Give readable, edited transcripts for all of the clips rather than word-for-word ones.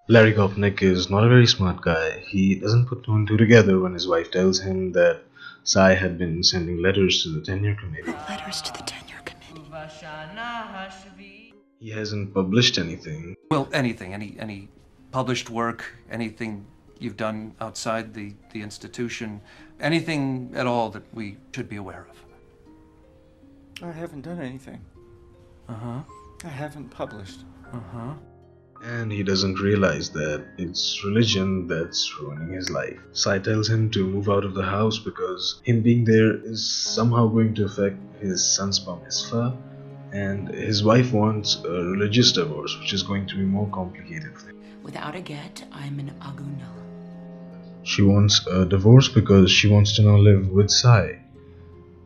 Larry Kopnick is not a very smart guy. He doesn't put two and two together when his wife tells him that Sai had been sending letters to the tenure committee. Letters to the tenure committee. He hasn't published anything. Well, anything, any published work, anything you've done outside the institution, anything at all that we should be aware of. I haven't done anything. Uh-huh. I haven't published. Uh-huh. And he doesn't realize that it's religion that's ruining his life. Sai tells him to move out of the house because him being there is somehow going to affect his son's bar mitzvah, and his wife wants a religious divorce, which is going to be more complicated for him. Without a get, I'm an agunal. She wants a divorce because she wants to now live with Sai.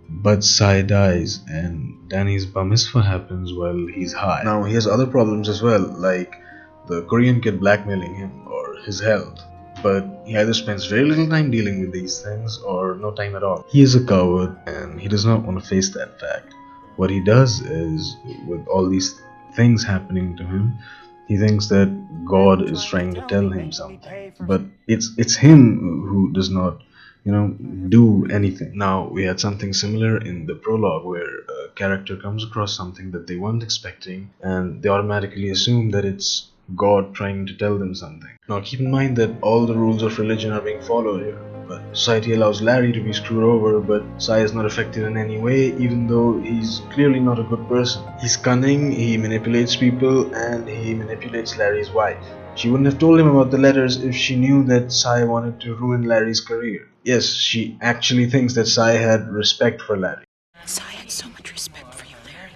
But Sai dies, and Danny's bar mitzvah happens while he's high. Now, he has other problems as well, like the Korean kid blackmailing him or his health. But he either spends very little time dealing with these things or no time at all. He is a coward and he does not want to face that fact. What he does is, with all these things happening to him, he thinks that God is trying to tell him something. But it's him who does not do anything. Now, we had something similar in the prologue where a character comes across something that they weren't expecting and they automatically assume that it's God trying to tell them something. Now, keep in mind that all the rules of religion are being followed here. But society allows Larry to be screwed over, but Sai is not affected in any way, even though he's clearly not a good person. He's cunning, he manipulates people, and he manipulates Larry's wife. She wouldn't have told him about the letters if she knew that Sai wanted to ruin Larry's career. Yes, she actually thinks that Sai had respect for Larry. Sai had so much respect for you, Larry.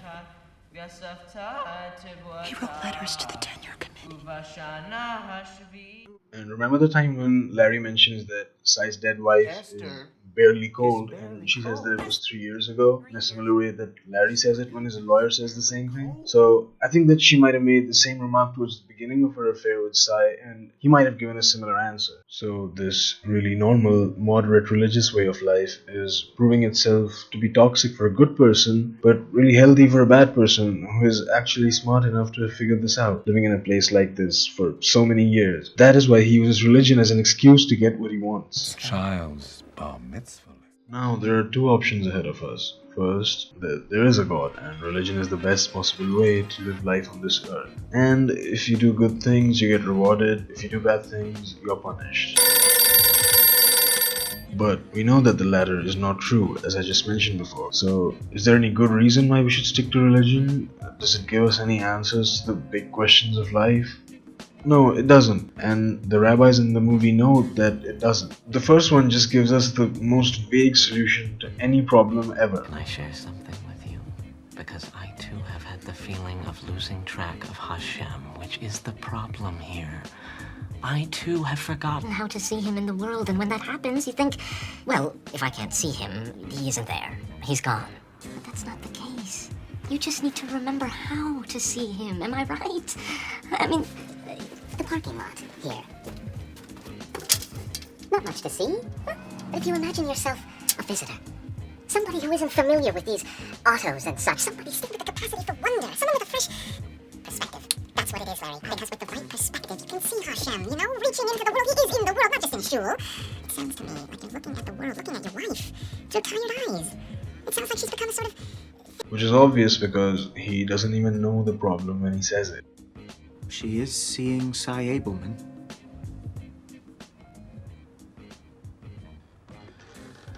He wrote letters to the tenure committee. And remember the time when Larry mentions that Sai's dead wife is barely cold, and she says that it was 3 years ago, in a similar way that Larry says it when his lawyer says the same thing. So I think that she might have made the same remark towards the beginning of her affair with Sai, and he might have given a similar answer. So this really normal, moderate religious way of life is proving itself to be toxic for a good person, but really healthy for a bad person who is actually smart enough to have figured this out, living in a place like this for so many years. That is why he uses religion as an excuse to get what he wants. Child's bar mitzvah. Now, there are two options ahead of us. First, that there is a God, and religion is the best possible way to live life on this earth. And if you do good things, you get rewarded. If you do bad things, you're punished. But we know that the latter is not true, as I just mentioned before. So, is there any good reason why we should stick to religion? Does it give us any answers to the big questions of life? No, it doesn't, and the rabbis in the movie note that it doesn't. The first one just gives us the most vague solution to any problem ever. Can I share something with you? Because I too have had the feeling of losing track of Hashem, which is the problem here. I too have forgotten how to see him in the world, and when that happens, you think, well, if I can't see him, he isn't there. He's gone. But that's not the case. You just need to remember how to see him. Am I right? I mean, the parking lot here. Not much to see, huh? But if you imagine yourself a visitor, somebody who isn't familiar with these autos and such, somebody with the capacity for wonder, someone with a fresh perspective. That's what it is, Larry. Because with the right perspective, you can see Hashem, reaching into the world. He is in the world, not just in shul. It sounds to me like you're looking at the world, looking at your wife, through tired eyes. It sounds like she's become a sort of... Which is obvious because he doesn't even know the problem when he says it. She is seeing Cy Abelman.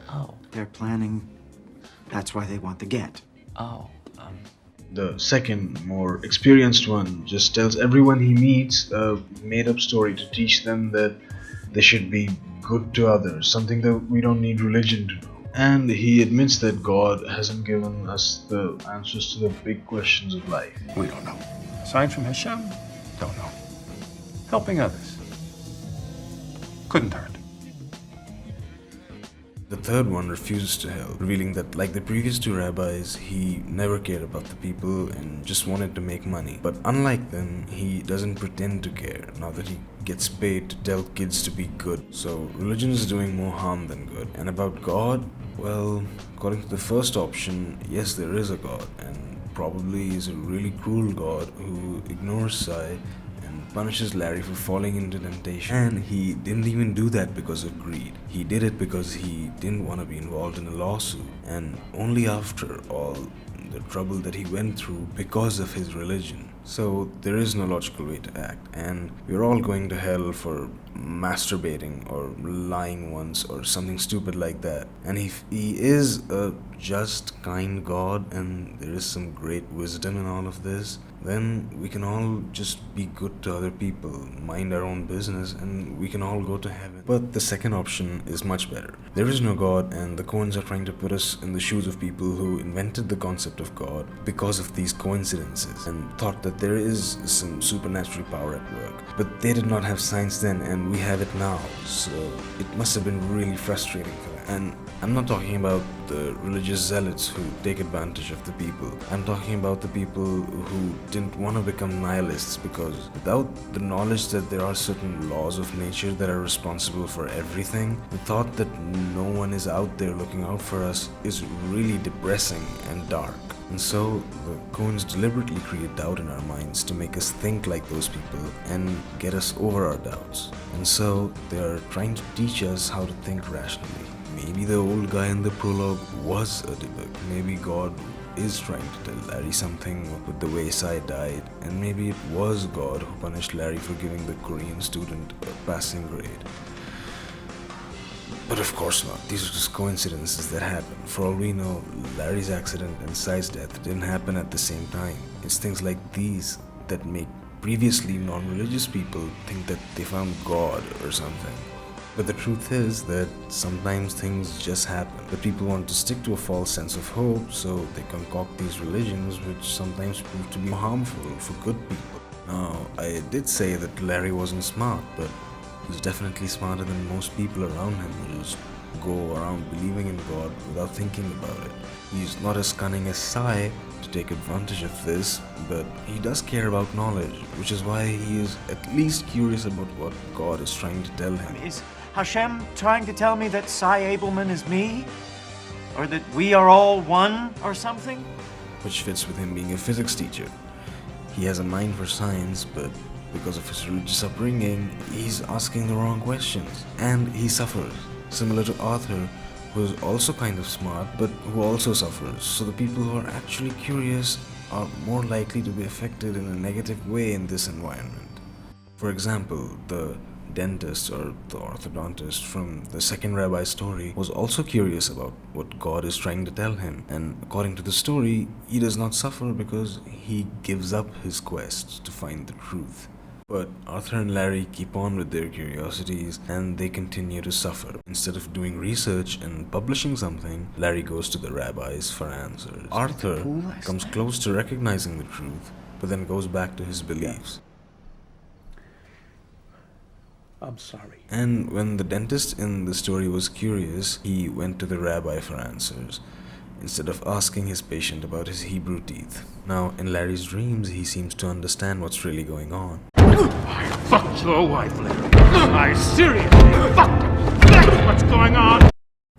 Oh. They're planning. That's why they want the get. Oh, The second, more experienced one just tells everyone he meets a made-up story to teach them that they should be good to others, something that we don't need religion to do. And he admits that God hasn't given us the answers to the big questions of life. We don't know. Aside from Hashem, don't know. Helping others. Couldn't hurt. The third one refuses to help, revealing that, like the previous two rabbis, he never cared about the people and just wanted to make money. But unlike them, he doesn't pretend to care, now that he gets paid to tell kids to be good. So religion is doing more harm than good. And about God, well, according to the first option, yes, there is a God, and probably is a really cruel God who ignores Sai and punishes Larry for falling into temptation. And he didn't even do that because of greed. He did it because he didn't want to be involved in a lawsuit. And only after all the trouble that he went through because of his religion. So there is no logical way to act, and we're all going to hell for masturbating or lying once or something stupid like that. And if he is a just, kind God and there is some great wisdom in all of this, then we can all just be good to other people, mind our own business, and we can all go to heaven. But the second option is much better. There is no God, and the Coens are trying to put us in the shoes of people who invented the concept of God because of these coincidences and thought that there is some supernatural power at work. But they did not have science then, and we have it now, so it must have been really frustrating for them. And I'm not talking about the religious zealots who take advantage of the people. I'm talking about the people who didn't want to become nihilists, because without the knowledge that there are certain laws of nature that are responsible for everything, the thought that no one is out there looking out for us is really depressing and dark. And so the Coens deliberately create doubt in our minds to make us think like those people and get us over our doubts. And so they are trying to teach us how to think rationally. Maybe the old guy in the prologue was a debug. Maybe God is trying to tell Larry something with the way Sai died, and maybe it was God who punished Larry for giving the Korean student a passing grade. But of course not. These are just coincidences that happen. For all we know, Larry's accident and Sai's death didn't happen at the same time. It's things like these that make previously non-religious people think that they found God or something. But the truth is that sometimes things just happen. But people want to stick to a false sense of hope, so they concoct these religions which sometimes prove to be harmful for good people. Now, I did say that Larry wasn't smart, but he's definitely smarter than most people around him who just go around believing in God without thinking about it. He's not as cunning as Sai to take advantage of this, but he does care about knowledge, which is why he is at least curious about what God is trying to tell him. Is Hashem trying to tell me that Sai Abelman is me? Or that we are all one or something? Which fits with him being a physics teacher. He has a mind for science, but because of his religious upbringing, he's asking the wrong questions. And he suffers, similar to Arthur, who is also kind of smart, but who also suffers. So the people who are actually curious are more likely to be affected in a negative way in this environment. For example, the dentist or the orthodontist from the second rabbi story was also curious about what God is trying to tell him, and according to the story, he does not suffer because he gives up his quest to find the truth. But Arthur and Larry keep on with their curiosities and they continue to suffer. Instead of doing research and publishing something, Larry goes to the rabbis for answers. Arthur comes close to recognizing the truth, but then goes back to his beliefs. I'm sorry. And when the dentist in the story was curious, he went to the rabbi for answers, instead of asking his patient about his Hebrew teeth. Now, in Larry's dreams, he seems to understand what's really going on. I fucked your wife, Larry. I seriously fucked her. That's what's going on.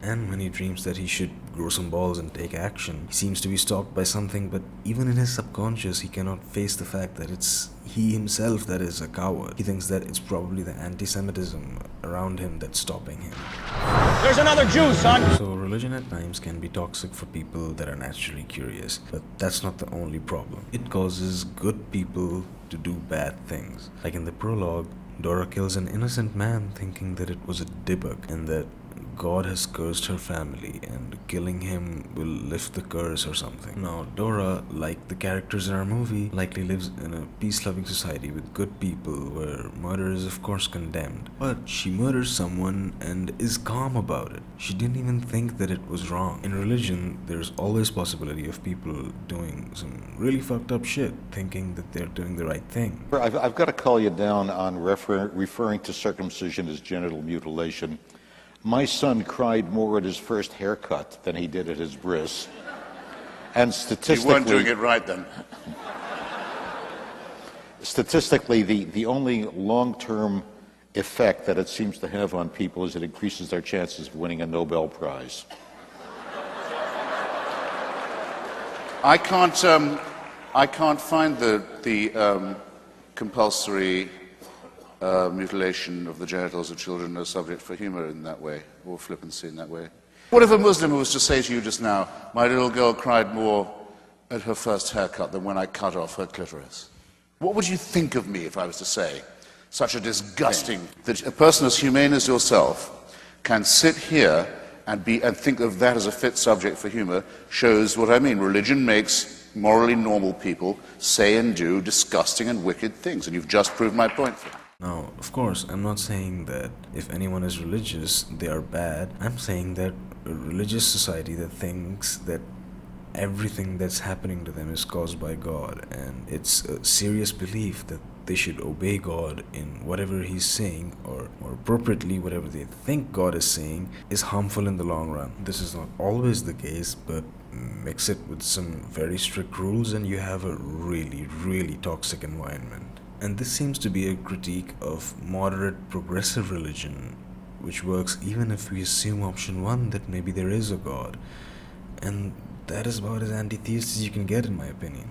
And when he dreams that he should grow some balls and take action, he seems to be stalked by something, but even in his subconscious, he cannot face the fact that it's he himself that is a coward. He thinks that it's probably the anti-Semitism around him that's stopping him. There's another Jew, son. So religion at times can be toxic for people that are naturally curious, but that's not the only problem. It causes good people to do bad things. Like in the prologue, Dora kills an innocent man thinking that it was a debug and that God has cursed her family and killing him will lift the curse or something. Now, Dora, like the characters in our movie, likely lives in a peace-loving society with good people where murder is of course condemned. But she murders someone and is calm about it. She didn't even think that it was wrong. In religion, there's always possibility of people doing some really fucked up shit, thinking that they're doing the right thing. I've got to call you down on referring to circumcision as genital mutilation. My son cried more at his first haircut than he did at his bris. And statistically... You weren't doing it right then. Statistically, the only long-term effect that it seems to have on people is it increases their chances of winning a Nobel Prize. I can't find the compulsory mutilation of the genitals of children a subject for humor in that way, or flippancy in that way? What if a Muslim was to say to you just now, my little girl cried more at her first haircut than when I cut off her clitoris? What would you think of me if I was to say such a disgusting thing? That a person as humane as yourself can sit here and think of that as a fit subject for humor shows what I mean. Religion makes morally normal people say and do disgusting and wicked things, and you've just proved my point. Now, of course, I'm not saying that if anyone is religious, they are bad. I'm saying that a religious society that thinks that everything that's happening to them is caused by God, and it's a serious belief that they should obey God in whatever He's saying, or more appropriately, whatever they think God is saying, is harmful in the long run. This is not always the case, but mix it with some very strict rules and you have a really, really toxic environment. And this seems to be a critique of moderate progressive religion, which works even if we assume option 1 that maybe there is a God. And that is about as anti-theist as you can get, in my opinion.